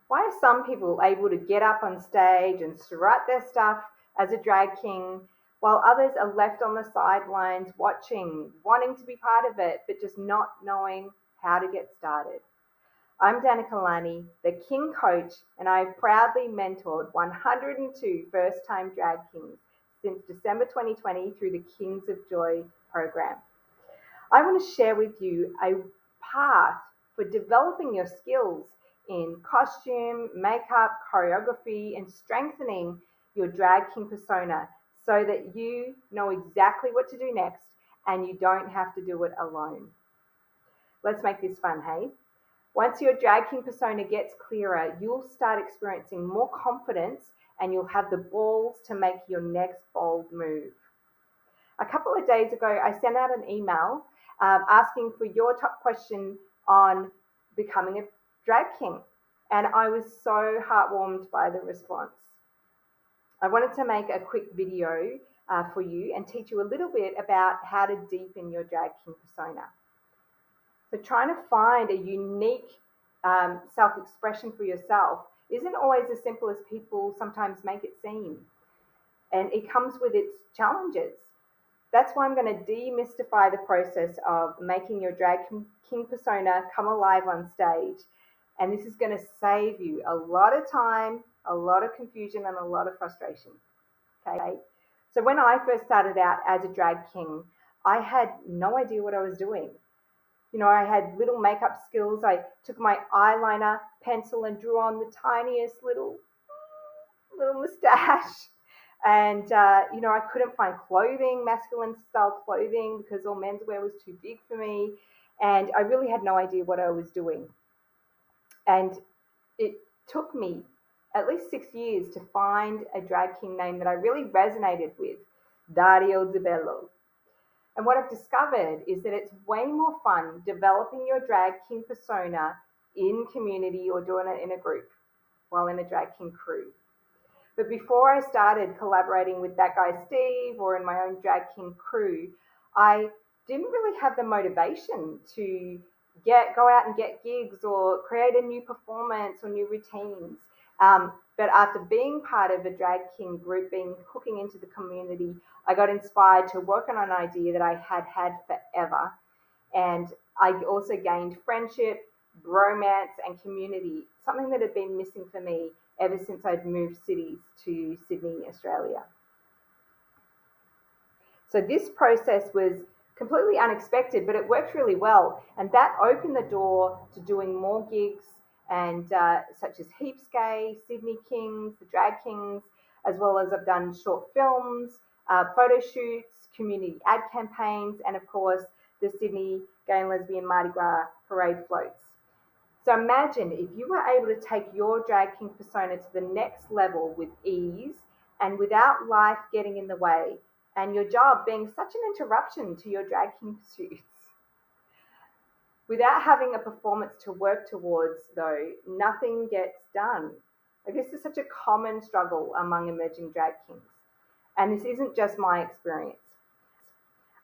Why are some people able to get up on stage and strut their stuff as a drag king, while others are left on the sidelines watching, wanting to be part of it, but just not knowing how to get started? I'm Danica Lani, the King Coach, and I've proudly mentored 102 first time drag kings since December 2020 through the Kings of Joy program. I want to share with you a path for developing your skills in costume, makeup, choreography, and strengthening your drag king persona so that you know exactly what to do next and you don't have to do it alone. Let's make this fun, hey? Once your drag king persona gets clearer, you'll start experiencing more confidence and you'll have the balls to make your next bold move. A couple of days ago, I sent out an email asking for your top question on becoming a drag king. And I was so heartwarmed by the response. I wanted to make a quick video for you and teach you a little bit about how to deepen your drag king persona. So trying to find a unique self-expression for yourself isn't always as simple as people sometimes make it seem. And it comes with its challenges. That's why I'm going to demystify the process of making your drag king persona come alive on stage. And this is going to save you a lot of time, a lot of confusion, and a lot of frustration. Okay. So when I first started out as a drag king, I had no idea what I was doing. I had little makeup skills. I took my eyeliner, pencil, and drew on the tiniest little mustache. And, I couldn't find clothing, masculine style clothing, because all menswear was too big for me. And I really had no idea what I was doing. And it took me at least 6 years to find a drag king name that I really resonated with, Dario Zibello. And what I've discovered is that it's way more fun developing your drag king persona in community or doing it in a group while in a drag king crew. But before I started collaborating with that guy Steve or in my own drag king crew, I didn't really have the motivation to go out and get gigs or create a new performance or new routines. But after being part of a drag king group, being hooking into the community, I got inspired to work on an idea that I had had forever. And I also gained friendship, romance, and community, something that had been missing for me ever since I'd moved cities to Sydney, Australia. So this process was completely unexpected, but it worked really well. And that opened the door to doing more gigs and such as Heaps Gay, Sydney Kings, the Drag Kings, as well as I've done short films, photo shoots, community ad campaigns, and of course, the Sydney Gay and Lesbian Mardi Gras parade floats. So imagine if you were able to take your drag king persona to the next level with ease and without life getting in the way, and your job being such an interruption to your drag king pursuits. Without having a performance to work towards, though, nothing gets done. This is such a common struggle among emerging drag kings. And this isn't just my experience.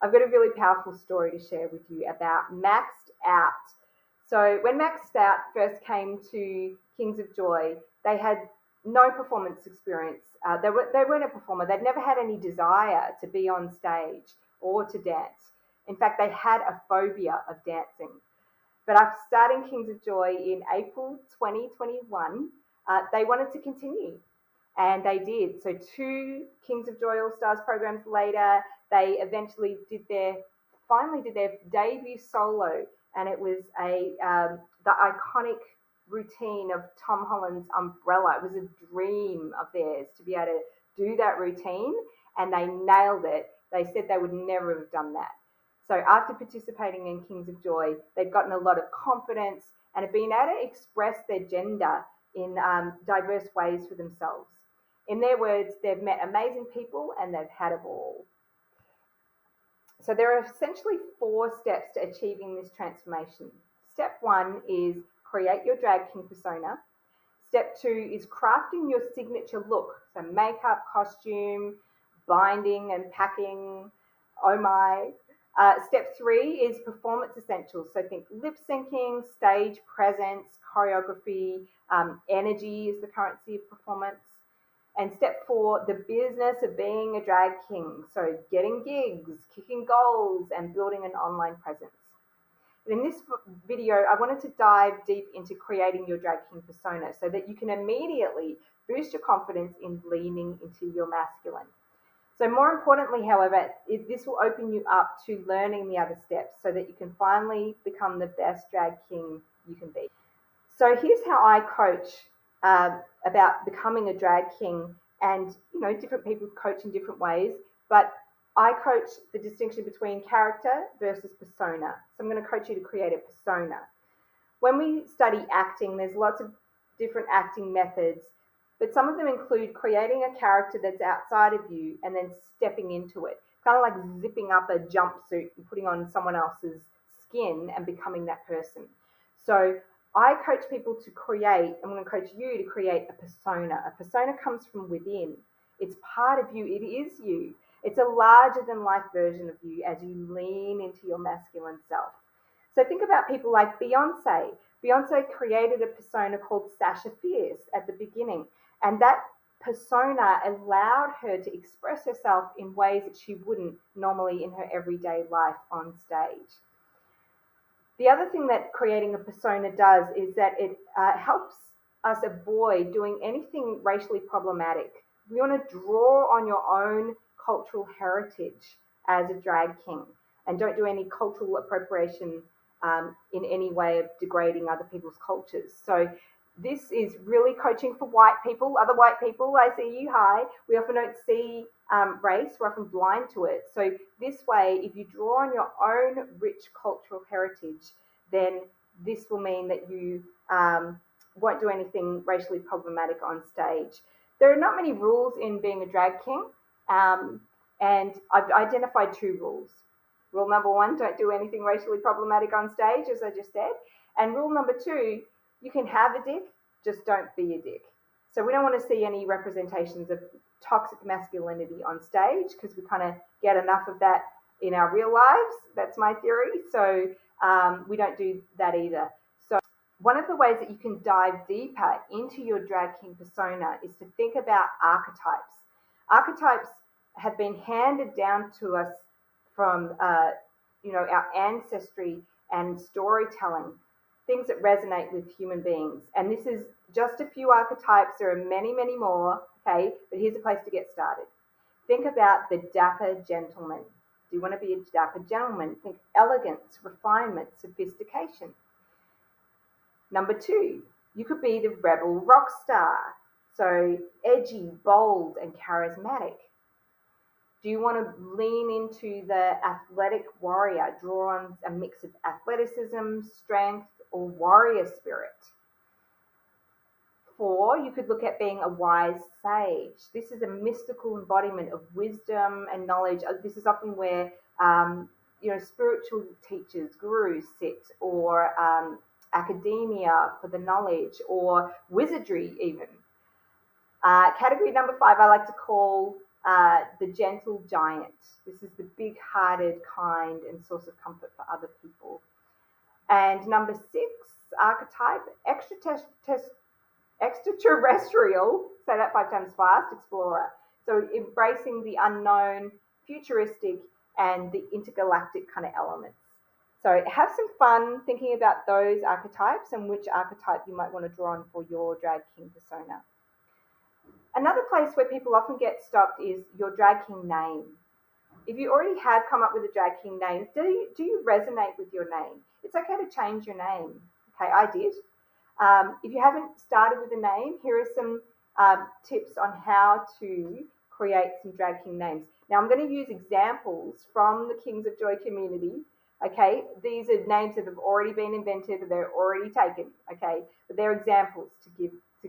I've got a really powerful story to share with you about Maxed Out. So when Maxed Out first came to Kings of Joy, they had no performance experience. They weren't a performer. They'd never had any desire to be on stage or to dance. In fact, they had a phobia of dancing. But after starting Kings of Joy in April 2021, they wanted to continue. And they did. So 2 Kings of Joy All Stars programs later, they eventually finally did their debut solo. And it was the iconic routine of Tom Holland's umbrella. It was a dream of theirs to be able to do that routine, and they nailed it. They said they would never have done that. So after participating in Kings of Joy, they've gotten a lot of confidence and have been able to express their gender in diverse ways for themselves. In their words, they've met amazing people and they've had a ball. So there are essentially 4 steps to achieving this transformation. Step 1 is create your drag king persona. Step 2 is crafting your signature look. So makeup, costume, binding and packing, oh my. Step 3 is performance essentials. So think lip syncing, stage presence, choreography, energy is the currency of performance. And step 4, the business of being a drag king. So getting gigs, kicking goals, and building an online presence. In this video, I wanted to dive deep into creating your drag king persona so that you can immediately boost your confidence in leaning into your masculine. So more importantly, however, this will open you up to learning the other steps so that you can finally become the best drag king you can be. So here's how I coach about becoming a drag king, and different people coach in different ways, but I coach the distinction between character versus persona. So I'm going to coach you to create a persona. When we study acting, there's lots of different acting methods, but some of them include creating a character that's outside of you and then stepping into it, kind of like zipping up a jumpsuit and putting on someone else's skin and becoming that person. So I coach people to create, I'm going to coach you to create a persona. A persona comes from within. It's part of you. It is you. It's a larger than life version of you as you lean into your masculine self. So think about people like Beyonce. Beyonce created a persona called Sasha Fierce at the beginning, and that persona allowed her to express herself in ways that she wouldn't normally in her everyday life on stage. The other thing that creating a persona does is that it helps us avoid doing anything racially problematic. We want to draw on your own cultural heritage as a drag king and don't do any cultural appropriation in any way of degrading other people's cultures. So this is really coaching for white people, other white people. I see you. Hi. We often don't see race. We're often blind to it. So this way, if you draw on your own rich cultural heritage, then this will mean that you won't do anything racially problematic on stage. There are not many rules in being a drag king, and I've identified 2 rules. Rule number 1, don't do anything racially problematic on stage, as I just said. And rule number 2, you can have a dick, just don't be a dick. So we don't want to see any representations of toxic masculinity on stage because we kind of get enough of that in our real lives. That's my theory. So we don't do that either. So one of the ways that you can dive deeper into your drag king persona is to think about archetypes. Archetypes have been handed down to us from our ancestry and storytelling, things that resonate with human beings. And this is just a few archetypes. There are many, many more, okay? But here's a place to get started. Think about the dapper gentleman. Do you want to be a dapper gentleman? Think elegance, refinement, sophistication. Number 2, you could be the rebel rock star. So edgy, bold, and charismatic. Do you want to lean into the athletic warrior, draw on a mix of athleticism, strength, or warrior spirit? 4, you could look at being a wise sage. This is a mystical embodiment of wisdom and knowledge. This is often where spiritual teachers, gurus sit, or academia for the knowledge, or wizardry even. Category number 5, I like to call the gentle giant. This is the big-hearted, kind, and source of comfort for other people. And number 6 archetype, extraterrestrial, say that 5 times fast, explorer. So embracing the unknown, futuristic, and the intergalactic kind of elements. So have some fun thinking about those archetypes and which archetype you might want to draw on for your drag king persona. Another place where people often get stopped is your drag king name. If you already have come up with a drag king name, do you resonate with your name? It's okay to change your name. Okay, I did. If you haven't started with a name, here are some tips on how to create some drag king names. Now I'm going to use examples from the Kings of Joy community. Okay, these are names that have already been invented, they're already taken. Okay, but they're examples to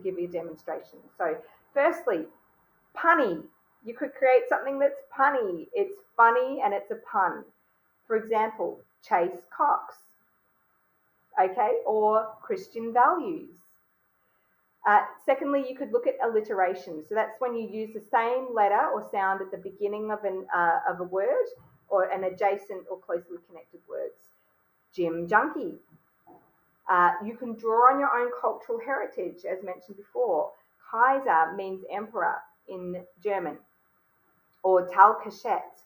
give you a demonstration. So firstly, punny. You could create something that's punny. It's funny and it's a pun. For example, Chase Cox. Okay, or Christian values. Secondly, you could look at alliteration. So that's when you use the same letter or sound at the beginning of a word, or an adjacent or closely connected words. Gym junkie. You can draw on your own cultural heritage, as mentioned before. Kaiser means emperor in German, or Tal Kashet.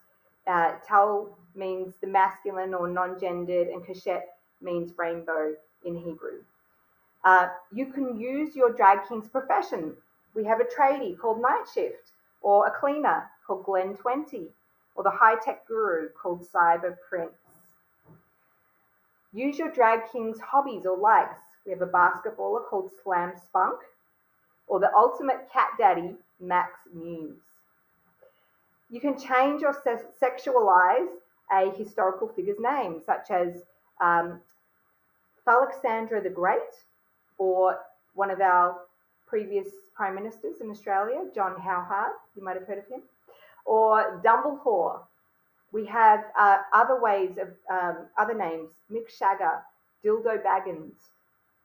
Tal means the masculine or non-gendered, and Kashet means rainbow in Hebrew. You can use your drag king's profession. We have a tradie called Night Shift, or a cleaner called Glen 20, or the high-tech guru called Cyber Prince. Use your drag king's hobbies or likes. We have a basketballer called Slam Spunk, or the ultimate cat daddy, Max Muse. You can change or sexualize a historical figure's name, such as Alexandra the Great, or one of our previous prime ministers in Australia, John Howard, you might have heard of him, or Dumbledore. We have other ways of other names: Mick Shagger, Dildo Baggins,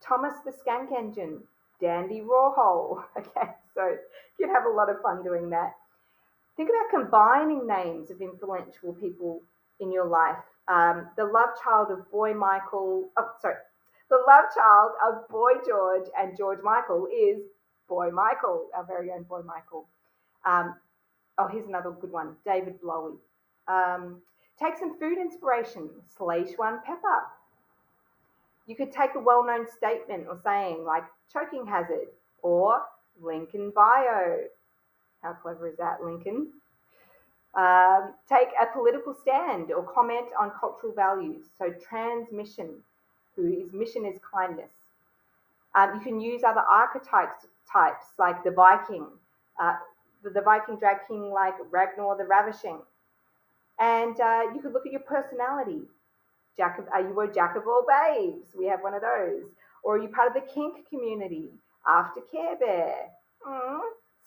Thomas the Skank Engine, Dandy Rawhole. Okay, so you can have a lot of fun doing that. Think about combining names of influential people in your life. The love child of Boy George and George Michael is Boy Michael, our very own Boy Michael. Here's another good one, David Blowie. Take some food inspiration, Szechuan pepper. You could take a well-known statement or saying like choking hazard or Lincoln bio. How clever is that, Lincoln? Take a political stand or comment on cultural values. So transmission, whose mission is kindness. You can use other archetypes like the Viking, the Viking drag king like Ragnar the Ravishing. And you could look at your personality. Are you a jack of all babes? We have one of those. Or are you part of the kink community? Aftercare bear.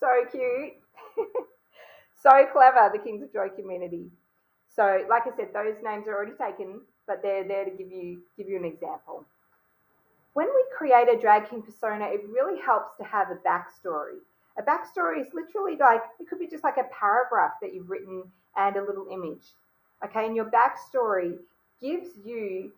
So cute. So clever, the Kings of Joy community. So, like I said, those names are already taken, but they're there to give you an example. When we create a drag king persona, it really helps to have a backstory. A backstory is literally like, it could be just like a paragraph that you've written and a little image. Okay, and your backstory gives you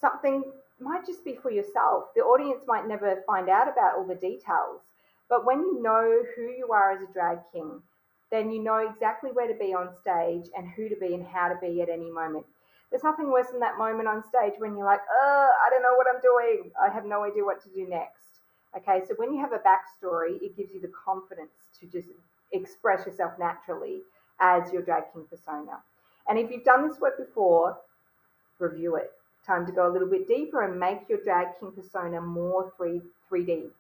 something, might just be for yourself. The audience might never find out about all the details, but when you know who you are as a drag king, then you know exactly where to be on stage and who to be and how to be at any moment. There's nothing worse than that moment on stage when you're like, I don't know what I'm doing. I have no idea what to do next. Okay, so when you have a backstory, it gives you the confidence to just express yourself naturally as your drag king persona. And if you've done this work before, review it. Time to go a little bit deeper and make your drag king persona more 3D.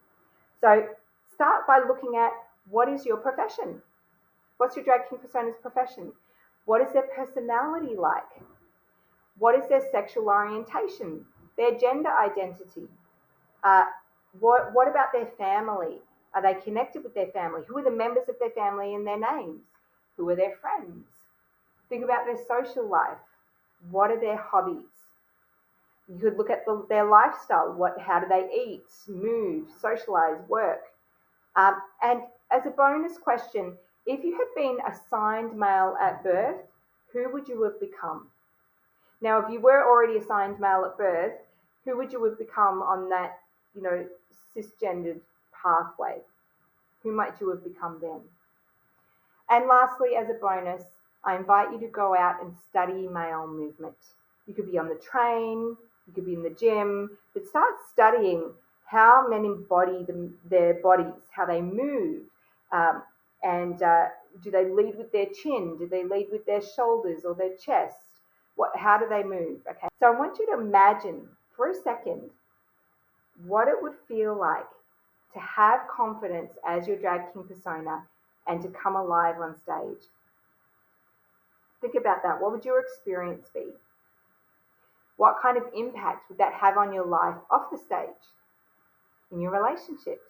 So start by looking at, what is your profession? What's your drag king persona's profession? What is their personality like? What is their sexual orientation? Their gender identity? What about their family? Are they connected with their family? Who are the members of their family and their names? Who are their friends? Think about their social life. What are their hobbies? You could look at their lifestyle. How do they eat, move, socialize, work? And as a bonus question, if you had been assigned male at birth, who would you have become? Now, if you were already assigned male at birth, who would you have become on that, cisgendered pathway? Who might you have become then? And lastly, as a bonus, I invite you to go out and study male movement. You could be on the train, you could be in the gym, but start studying how men embody their bodies, how they move, and do they lead with their chin? Do they lead with their shoulders or their chest? How do they move? Okay, so I want you to imagine for a second what it would feel like to have confidence as your drag king persona and to come alive on stage. Think about that. What would your experience be? What kind of impact would that have on your life off the stage, in your relationships?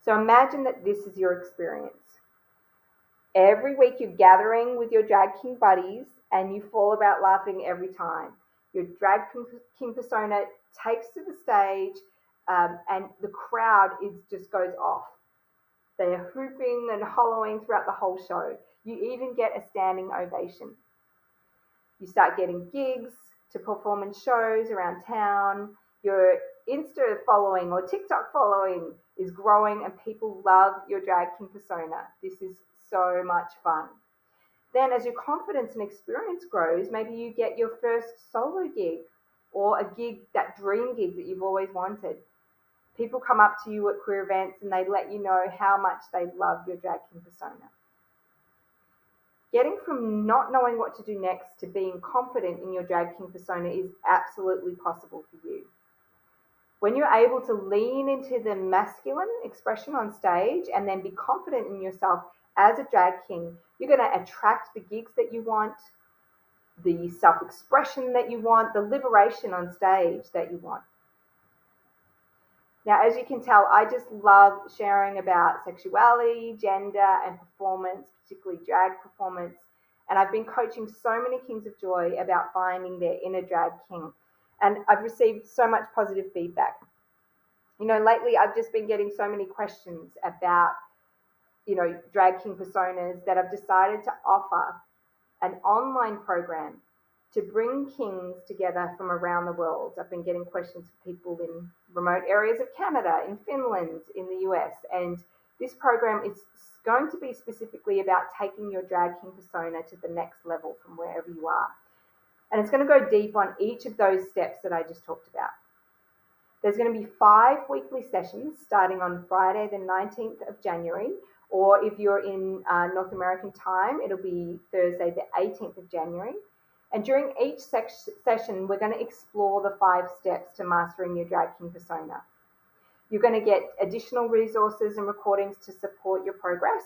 So imagine that this is your experience. Every week you're gathering with your drag king buddies and you fall about laughing every time. Your drag king persona takes to the stage and the crowd just goes off. They are hooping and hollowing throughout the whole show. You even get a standing ovation. You start getting gigs to perform in shows around town. Your Insta following or TikTok following is growing and people love your drag king persona. This is so much fun. Then, as your confidence and experience grows, maybe you get your first solo gig or a gig, that dream gig that you've always wanted. People come up to you at queer events and they let you know how much they love your drag king persona. Getting from not knowing what to do next to being confident in your drag king persona is absolutely possible for you. When you're able to lean into the masculine expression on stage and then be confident in yourself as a drag king, you're going to attract the gigs that you want, the self-expression that you want, the liberation on stage that you want. Now, as you can tell, I just love sharing about sexuality, gender, and performance, particularly drag performance. And I've been coaching so many Kings of Joy about finding their inner drag king. And I've received so much positive feedback. Lately I've just been getting so many questions about, drag king personas, that I've decided to offer an online program to bring kings together from around the world. I've been getting questions from people in remote areas of Canada, in Finland, in the US, and this program is going to be specifically about taking your drag king persona to the next level from wherever you are. And it's going to go deep on each of those steps that I just talked about. There's going to be 5 weekly sessions starting on Friday, the 19th of January, or if you're in North American time, it'll be Thursday, the 18th of January. And during each session, we're going to explore the 5 steps to mastering your drag king persona. You're going to get additional resources and recordings to support your progress.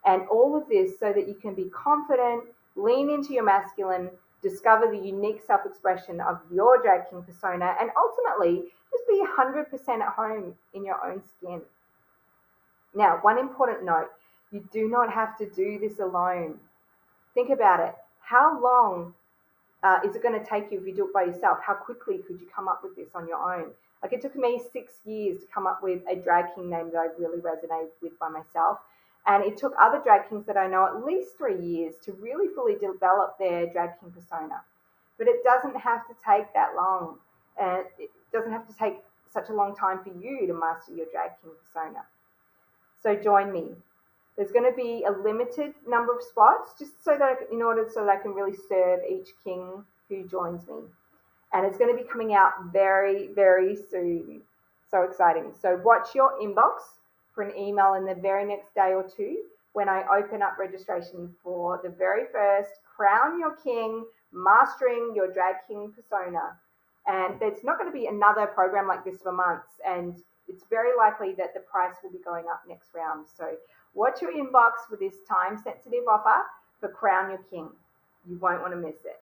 And all of this so that you can be confident, lean into your masculine, discover the unique self-expression of your drag king persona, and ultimately just be 100% at home in your own skin. Now, one important note, you do not have to do this alone. Think about it. How long is it going to take you if you do it by yourself? How quickly could you come up with this on your own? Like, it took me 6 years to come up with a drag king name that I really resonated with by myself. And it took other drag kings that I know at least 3 years to really fully develop their drag king persona. But it doesn't have to take that long. And it doesn't have to take such a long time for you to master your drag king persona. So join me. There's going to be a limited number of spots, just so that I can really serve each king who joins me. And it's going to be coming out very, very soon. So exciting. So watch your inbox for an email in the very next day or two when I open up registration for the very first Crown Your King, Mastering Your Drag King Persona. And there's not going to be another program like this for months. And it's very likely that the price will be going up next round. So watch your inbox for this time-sensitive offer for Crown Your King. You won't want to miss it.